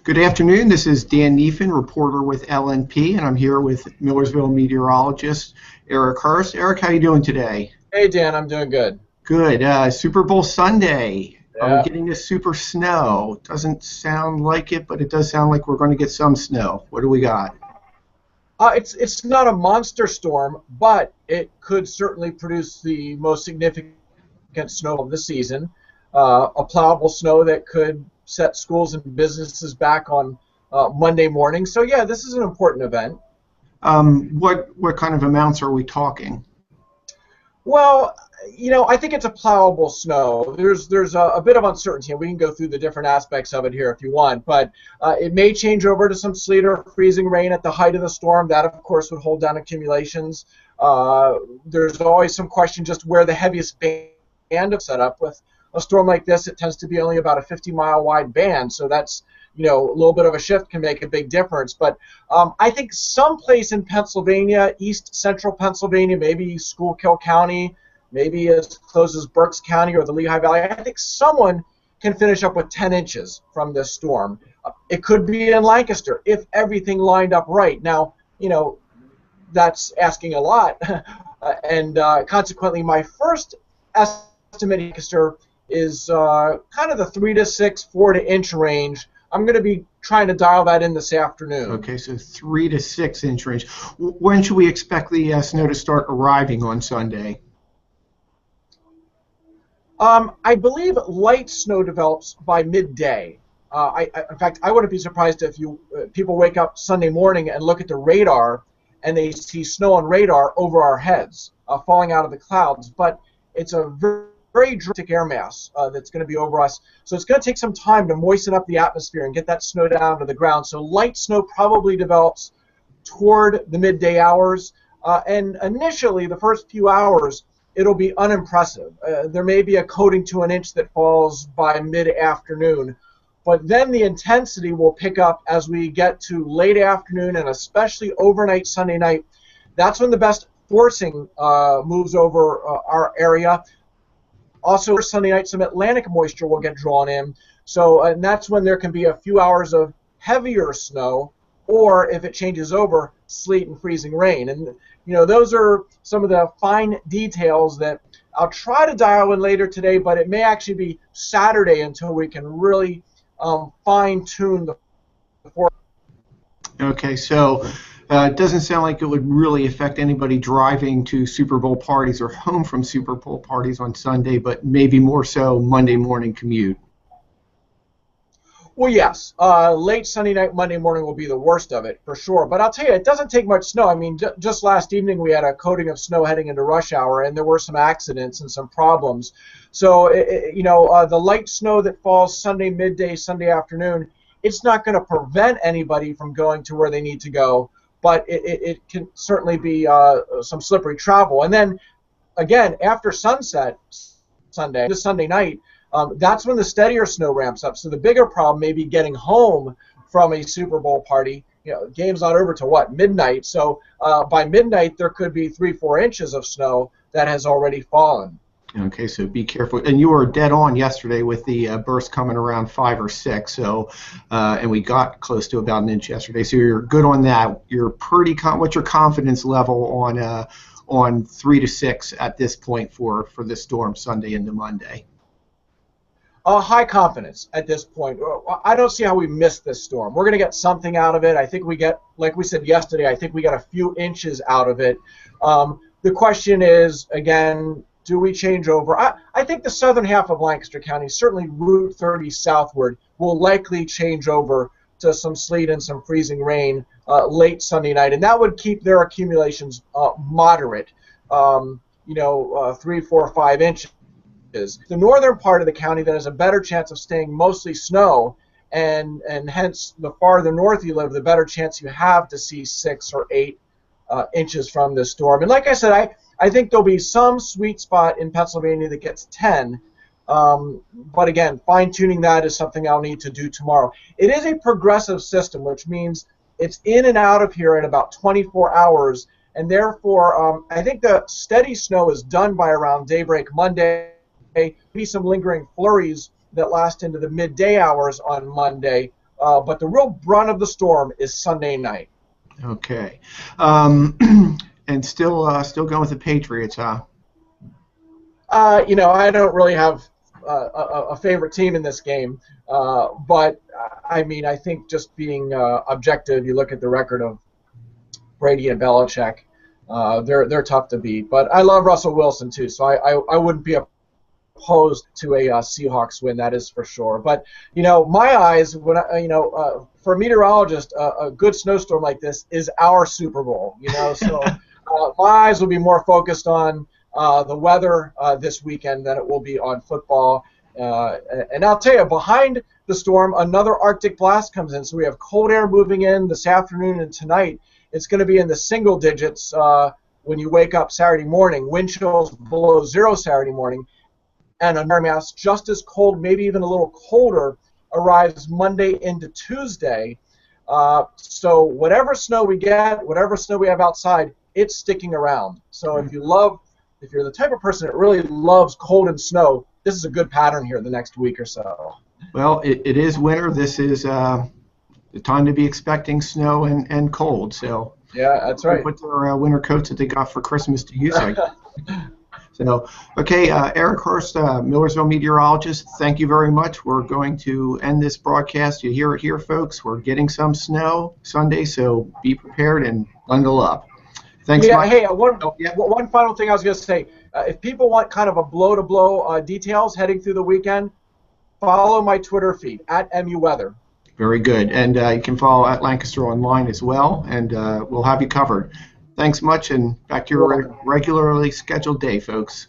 Good afternoon. This is Dan Neefin, reporter with LNP, and I'm here with Millersville meteorologist Eric Horst. Eric, how are you doing today? Hey, Dan, I'm doing good. Good. Super Bowl Sunday. Are we Yeah. getting this super snow? Doesn't sound like it, but it does sound like we're going to get some snow. What do we got? It's not a monster storm, but it could certainly produce the most significant snow of the season. A plowable snow that could set schools and businesses back on Monday morning. So yeah, this is an important event. What kind of amounts are we talking? Well, I think it's a plowable snow. There's a bit of uncertainty, and we can go through the different aspects of it here if you want. But it may change over to some sleet or freezing rain at the height of the storm. That, of course, would hold down accumulations. There's always some question just where the heaviest band is set up. With a storm like this, it tends to be only about a 50-mile wide band, so that's a little bit of a shift can make a big difference. But I think someplace in Pennsylvania, east central Pennsylvania, maybe Schuylkill County, maybe as close as Berks County or the Lehigh Valley, I think someone can finish up with 10 inches from this storm. It could be in Lancaster if everything lined up right. Now, that's asking a lot. And consequently, my first estimate in Lancaster is kind of the 3 to 6, 4 to inch range. I'm going to be trying to dial that in this afternoon. Okay, so 3 to 6 inch range. When should we expect the snow to start arriving on Sunday? I believe light snow develops by midday. In fact, I wouldn't be surprised if people wake up Sunday morning and look at the radar and they see snow on radar over our heads falling out of the clouds. But it's a very dramatic air mass that's going to be over us. So it's going to take some time to moisten up the atmosphere and get that snow down to the ground. So light snow probably develops toward the midday hours. And initially, the first few hours, it'll be unimpressive. There may be a coating to an inch that falls by mid-afternoon. But then the intensity will pick up as we get to late afternoon and especially overnight Sunday night. That's when the best forcing moves over our area. Also, Sunday night, some Atlantic moisture will get drawn in. So, and that's when there can be a few hours of heavier snow, or if it changes over, sleet and freezing rain. And, those are some of the fine details that I'll try to dial in later today, but it may actually be Saturday until we can really fine-tune the forecast. Okay, so it doesn't sound like it would really affect anybody driving to Super Bowl parties or home from Super Bowl parties on Sunday, but maybe more so Monday morning commute. Well, yes. Late Sunday night, Monday morning will be the worst of it, for sure. But I'll tell you, it doesn't take much snow. I mean, just last evening we had a coating of snow heading into rush hour, and there were some accidents and some problems. So, the light snow that falls Sunday midday, Sunday afternoon, it's not going to prevent anybody from going to where they need to go, but it can certainly be some slippery travel. And then, again, after sunset this Sunday night, that's when the steadier snow ramps up. So the bigger problem may be getting home from a Super Bowl party. Game's not over till midnight. So by midnight there could be 3-4 inches of snow that has already fallen. Okay, so be careful. And you were dead on yesterday with the burst coming around 5 or 6. So, and we got close to about an inch yesterday. So you're good on that. You're pretty. What's your confidence level on 3 to 6 at this point for this storm Sunday into Monday? High confidence at this point. I don't see how we miss this storm. We're going to get something out of it. I think we get, like we said yesterday, I think we got a few inches out of it. The question is, again, do we change over? I think the southern half of Lancaster County, certainly Route 30 southward, will likely change over to some sleet and some freezing rain late Sunday night, and that would keep their accumulations moderate, 3, 4, 5 inches. The northern part of the county that has a better chance of staying mostly snow, and hence the farther north you live, the better chance you have to see 6 or 8 inches from this storm. And like I said, I think there'll be some sweet spot in Pennsylvania that gets 10. But again, fine-tuning that is something I'll need to do tomorrow. It is a progressive system, which means it's in and out of here in about 24 hours. And therefore, I think the steady snow is done by around daybreak Monday. Maybe some lingering flurries that last into the midday hours on Monday. But the real brunt of the storm is Sunday night. Okay. And still going with the Patriots, huh? You know, I don't really have a favorite team in this game, but I mean, I think just being objective, you look at the record of Brady and Belichick, they're tough to beat. But I love Russell Wilson too, so I wouldn't be opposed to a Seahawks win, that is for sure. But you know, my eyes, when for a meteorologist, a good snowstorm like this is our Super Bowl. You know, so my eyes will be more focused on the weather this weekend than it will be on football. And I'll tell you, behind the storm, another Arctic blast comes in. So we have cold air moving in this afternoon and tonight. It's going to be in the single digits when you wake up Saturday morning. Wind chills below zero Saturday morning. And a air mass just as cold, maybe even a little colder, arrives Monday into Tuesday. So whatever snow we get, whatever snow we have outside, it's sticking around. So if you're the type of person that really loves cold and snow, this is a good pattern here the next week or so. Well, it is winter. This is the time to be expecting snow and cold. So yeah, that's right. Put their winter coats that they got for Christmas to use. So, okay, Eric Horst, Millersville meteorologist, thank you very much. We're going to end this broadcast. You hear it here, folks. We're getting some snow Sunday, so be prepared and bundle up. Thanks, Mike. Hey, one final thing I was going to say. If people want kind of a blow-to-blow details heading through the weekend, follow my Twitter feed, @MUWeather. Very good. And you can follow at LancasterOnline as well, and we'll have you covered. Thanks much, and back to your regularly scheduled day, folks.